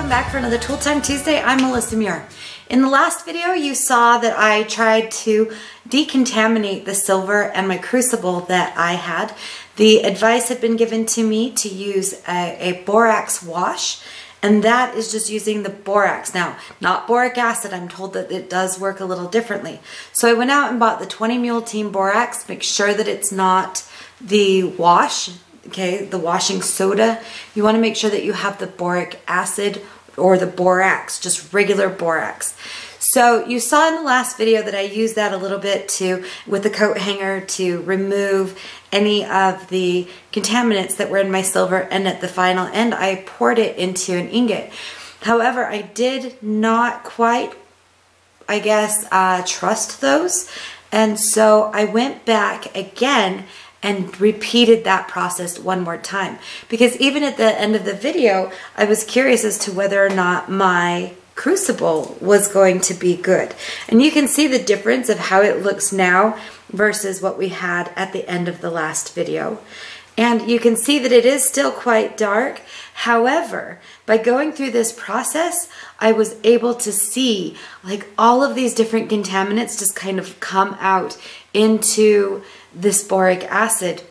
welcome back for another Tool Time Tuesday. I'm Melissa Muir. In the last video you saw that I tried to decontaminate the silver and my crucible that I had. The advice had been given to me to use a borax wash, and that is just using the borax. Now, not boric acid, I'm told that it does work a little differently. So I went out and bought the 20 mule team borax. Make sure that it's not the wash, okay, the washing soda. You want to make sure that you have the boric acid or the borax, just regular borax. So you saw in the last video that I used that a little bit with the coat hanger to remove any of the contaminants that were in my silver, and at the final end I poured it into an ingot. However, I did not quite, I guess, trust those, and so I went back again and repeated that process one more time, because even at the end of the video I was curious as to whether or not my crucible was going to be good. And you can see the difference of how it looks now versus what we had at the end of the last video. And you can see that it is still quite dark. However, by going through this process, I was able to see like all of these different contaminants just kind of come out into this boric acid.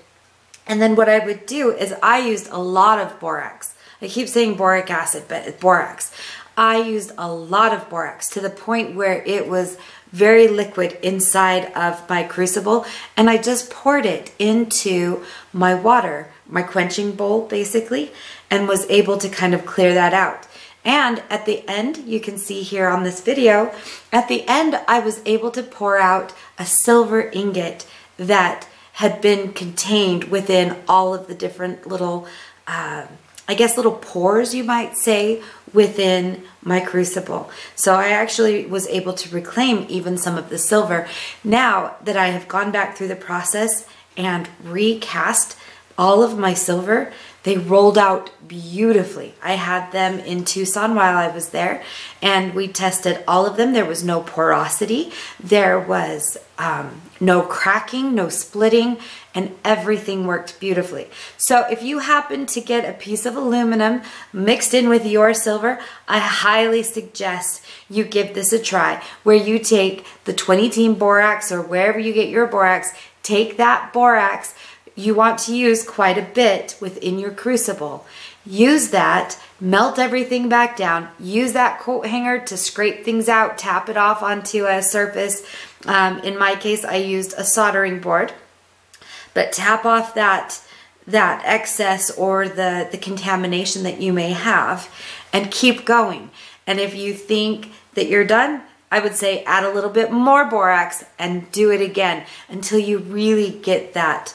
And then what I would do is I used a lot of borax. I keep saying boric acid, but it's borax. I used a lot of borax to the point where it was very liquid inside of my crucible, and I just poured it into my water, my quenching bowl basically, and was able to kind of clear that out. And at the end, you can see here on this video, at the end I was able to pour out a silver ingot that had been contained within all of the different little I guess little pores, you might say, within my crucible. So I actually was able to reclaim even some of the silver. Now that I have gone back through the process and recast all of my silver, they rolled out beautifully. I had them in Tucson while I was there, and we tested all of them. There was no porosity, there was no cracking, no splitting, and everything worked beautifully. So if you happen to get a piece of aluminum mixed in with your silver, I highly suggest you give this a try, where you take the 20 team borax or wherever you get your borax, take that borax. You want to use quite a bit within your crucible. Use that, melt everything back down, use that coat hanger to scrape things out, tap it off onto a surface. In my case, I used a soldering board, but tap off that excess or the contamination that you may have, and keep going. And if you think that you're done, I would say add a little bit more borax and do it again until you really get that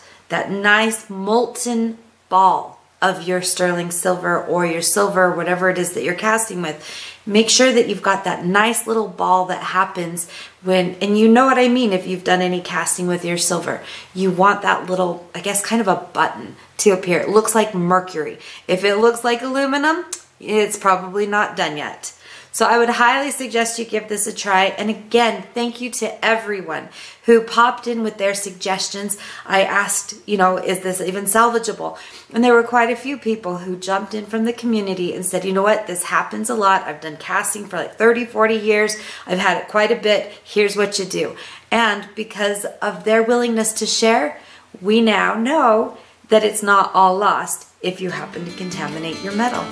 nice molten ball of your sterling silver or your silver, whatever it is that you're casting with. Make sure that you've got that nice little ball that happens when, and you know what I mean if you've done any casting with your silver. You want that little, I guess, kind of a button to appear. It looks like mercury. If it looks like aluminum, it's probably not done yet. So I would highly suggest you give this a try. And again, thank you to everyone who popped in with their suggestions. I asked, you know, is this even salvageable? And there were quite a few people who jumped in from the community and said, you know what, this happens a lot. I've done casting for like 30, 40 years. I've had it quite a bit. Here's what you do. And because of their willingness to share, we now know that it's not all lost if you happen to contaminate your metal.